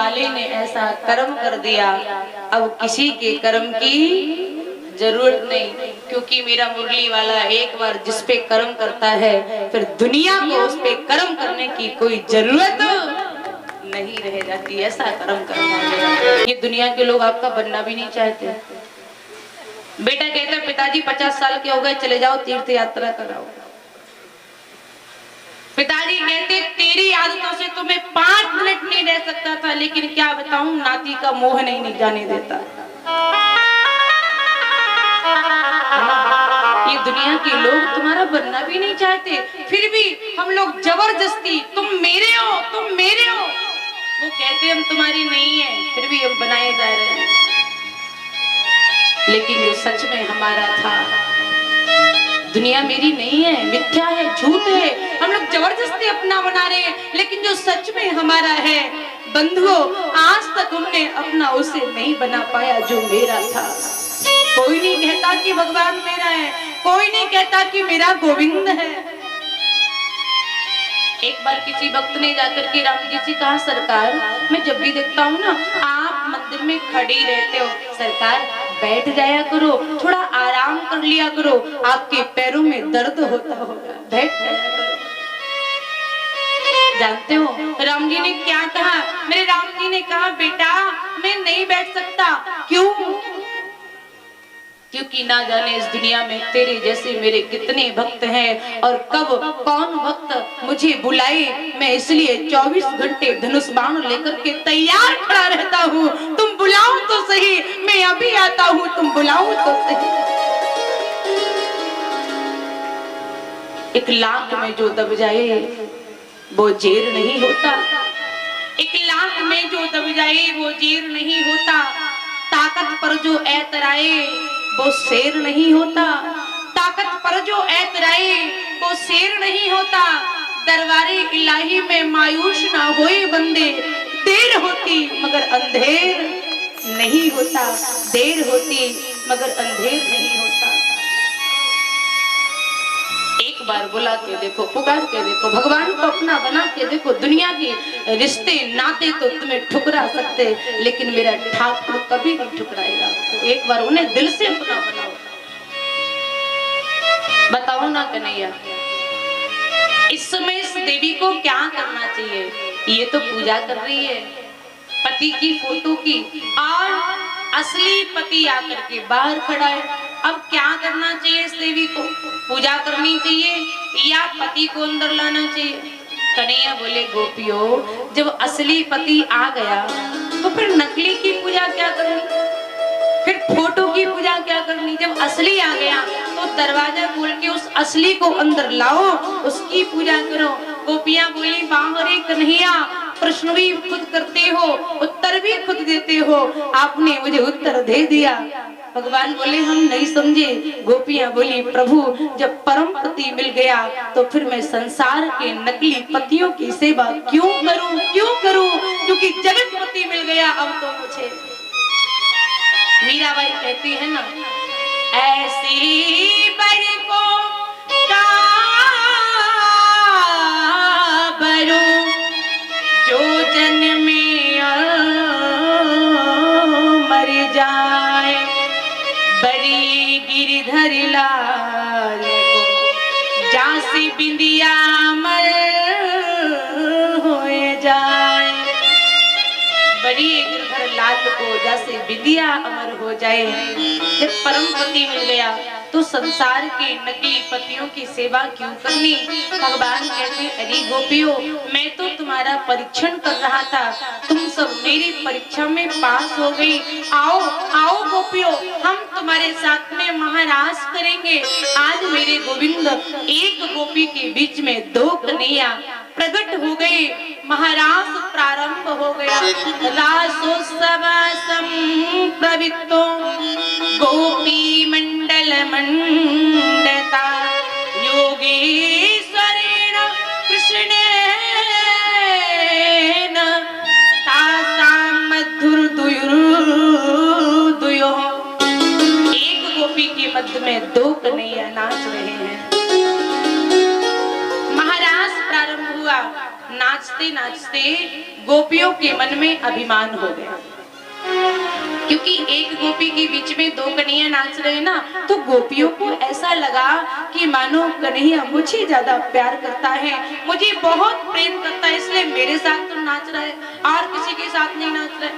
वाले ने ऐसा कर्म कर दिया, अब किसी के कर्म की जरूरत नहीं, क्योंकि मेरा मुरली वाला एक बार जिस पे कर्म करता है फिर दुनिया को उस पे कर्म करने की कोई जरूरत नहीं रह जाती। ऐसा कर्म करता है। ये दुनिया के लोग आपका बनना भी नहीं चाहते। बेटा कहता है पिताजी 50 साल के हो गए, चले जाओ तीर्थ यात्रा कराओ। पिताजी कहते तेरी आदतों से तो मैं 5 मिनट नहीं रह सकता था, लेकिन क्या बताऊं नाती का मोह नहीं जाने देता। ये दुनिया के लोग तुम्हारा बनना भी नहीं चाहते, फिर भी हम लोग जबरदस्ती तुम मेरे हो, तुम मेरे हो। वो कहते हम तुम्हारी नहीं है, फिर भी हम बनाए जा रहे हैं। लेकिन ये सच में हमारा था। दुनिया मेरी नहीं है, मिथ्या है, झूठ है, हम लोग जबरदस्ती अपना बना रहे हैं। लेकिन जो सच में हमारा है बंधुओं, आज तक हमने अपना उसे नहीं बना पाया जो मेरा था। कोई नहीं कहता कि भगवान मेरा है, कोई नहीं कहता कि मेरा गोविंद है। एक बार किसी भक्त ने जाकर के राम जी से कहा, सरकार मैं जब भी देखता हूँ ना आप मंदिर में खड़े ही रहते हो, सरकार बैठ जाया करो, थोड़ा आराम कर लिया करो, आपके पैरों में दर्द होता होगा, बैठ जाया करो। जानते हो राम जी ने क्या कहा? मेरे राम जी ने कहा बेटा मैं नहीं बैठ सकता। क्यों? क्योंकि ना जाने इस दुनिया में तेरे जैसे मेरे कितने भक्त हैं और कब कौन भक्त मुझे बुलाए, मैं इसलिए 24 घंटे धनुष बाण लेकर के तैयार खड़ा रहता हूँ। तुम बुलाओ तो सही, मैं अभी आता हूँ, तुम बुलाओ तो सही। 1 लाख में जो दब जाए वो जेर नहीं होता, 1 लाख में जो दब जाए वो जेर नहीं होता। ताकत पर जो ऐतराए वो शेर नहीं होता, ताकत पर जो ऐतराए वो शेर नहीं होता। दरबारे इलाही में मायूस ना होए बंदे, देर होती मगर अंधेर नहीं होता, देर होती मगर अंधेर नहीं होता। एक बार बुला के देखो, पुकार के देखो, भगवान को अपना बना के देखो। दुनिया के रिश्ते नाते तो तुम्हें ठुकरा सकते, लेकिन मेरा ठाकुर कभी नहीं ठुकराएगा। एक बार उन्हें दिल से अपना बनाओ। बताओ ना कन्हैया, इस समय इस देवी को क्या करना चाहिए? ये तो पूजा कर रही है पति की फोटो की, और असली पति आकर के बाहर खड़ा है। अब क्या करना चाहिए? इस देवी को पूजा करनी चाहिए या पति को अंदर लाना चाहिए? कन्हैया बोले गोपियों, जब असली पति आ गया तो फिर नकली की पूजा क्या करनी, फिर फोटो की पूजा क्या करनी? जब असली आ गया तो दरवाजा खोल के उस असली को अंदर लाओ, उसकी पूजा करो। गोपियां बोली बाहरे कन्हैया, प्रश्न भी खुद करते हो, उत्तर भी खुद देते हो, आपने मुझे उत्तर दे दिया। भगवान बोले हम नहीं समझे। गोपियां बोली प्रभु जब परम पति मिल गया तो फिर मैं संसार के नकली पतियों की सेवा क्यों करूं, क्यों करूं? क्योंकि जगत पति मिल गया अब तो मुझे। मीराबाई कहती है ना, ऐसी बड़ी को बरू जो जन्मे मर जाए, बड़ी गिरधर लाल को जासी बिंदिया मर हो जाए, बड़ी गिरधर लाल को जैसे बिंदिया अमर हो जाए। जब परम पति मिल गया तो संसार के नकली पतियों की सेवा क्यों करनी? भगवान कहते अरे गोपियों, मैं तो तुम्हारा परीक्षण कर रहा था, तुम सब मेरी परीक्षा में पास हो गई। आओ आओ गोपियों, हम तुम्हारे साथ में महारास करेंगे। आज मेरे गोविंद एक गोपी के बीच में 2 कन्हैया प्रकट हो गए, महारास प्रारंभ हो गया। रासोत्सव संप्रवृत्तो गोपी मंडल मंडता योगेश्वरेण कृष्णेन तासां मधुरदुयोः। एक गोपी के मध्य में 2 कन्हैया नाच रहे हैं। महारास प्रारंभ हुआ, नाचते नाचते गोपियों के मन में अभिमान हो गया, क्योंकि एक गोपी के बीच में दो कन्हैया नाच रहे ना, तो गोपियों को ऐसा लगा कि मानो कन्हैया मुझे ज्यादा प्यार करता है, मुझे बहुत प्रेम करता है, इसलिए मेरे साथ तो नाच रहा है और किसी के साथ नहीं नाच रहा है।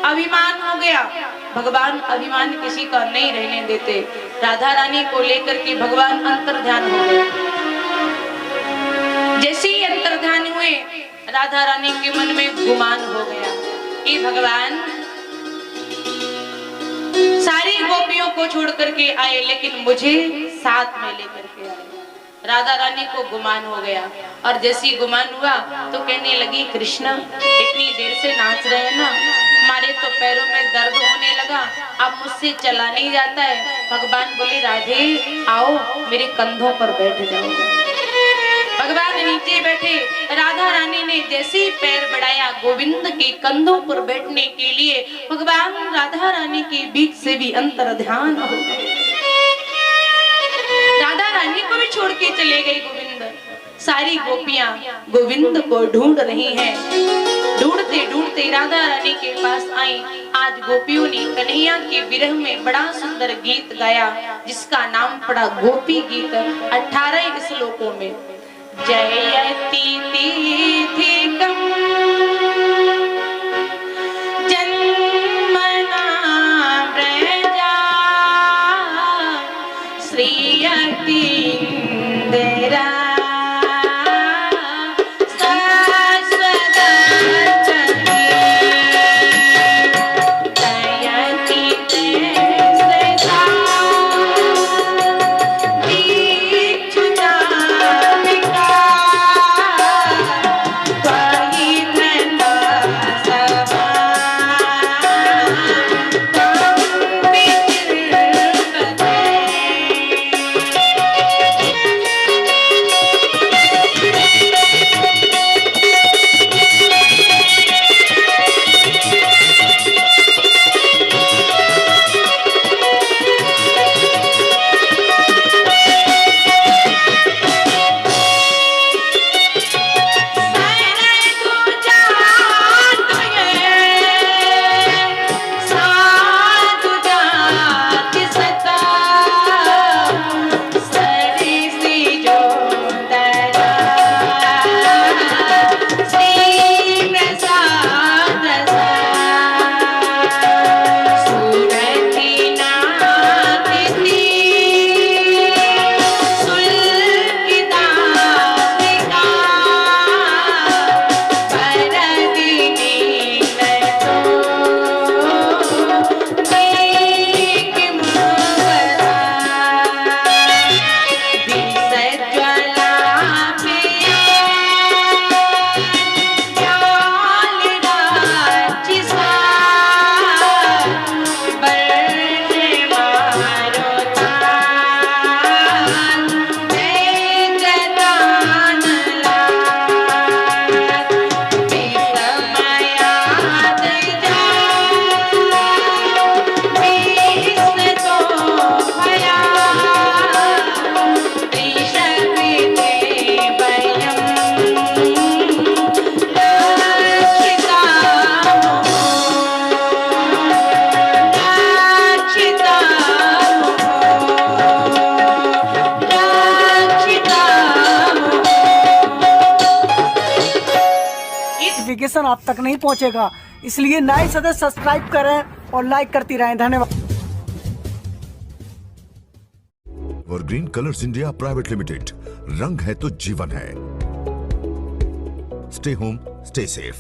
अभिमान हो गया। भगवान अभिमान किसी का नहीं रहने देते। राधा रानी को लेकर के भगवान अंतर्ध्यान हो गए। जैसे ही अंतर्ध्यान हुए, राधा रानी के मन में गुमान हो गया कि भगवान सारी गोपियों को छोड़ करके आए, लेकिन मुझे साथ में लेकर के आए। राधा रानी को गुमान हो गया, और जैसे ही गुमान हुआ तो कहने लगी, कृष्ण इतनी देर से नाच रहे हैं ना, हमारे तो पैरों में दर्द होने लगा, अब मुझसे चला नहीं जाता है। भगवान बोले, राधे आओ मेरे कंधों पर बैठ जाओ। भगवान नीचे बैठे। राधा रानी ने जैसे ही पैर बढ़ाया गोविंद के कंधों पर बैठने के लिए, भगवान राधा रानी के बीच से भी अंतर्ध्यान हो गए। राधा रानी को भी छोड़ के चले गए गोविंद। सारी गोपियां गोविंद को ढूंढ रही हैं। ढूंढते ढूंढते राधा रानी के पास आई। आज गोपियों ने कन्हैया के विरह में बड़ा सुंदर गीत गाया, जिसका नाम पड़ा गोपी गीत। 18 श्लोकों में। जयति तीथिकम् जन्मना व्रजा श्रीयति इंदिरा नोटिफिकेशन आप तक नहीं पहुंचेगा, इसलिए नए सदस्य सब्सक्राइब करें और लाइक करती रहें। धन्यवाद। Evergreen colours India private limited, रंग है तो जीवन है। Stay home, stay safe.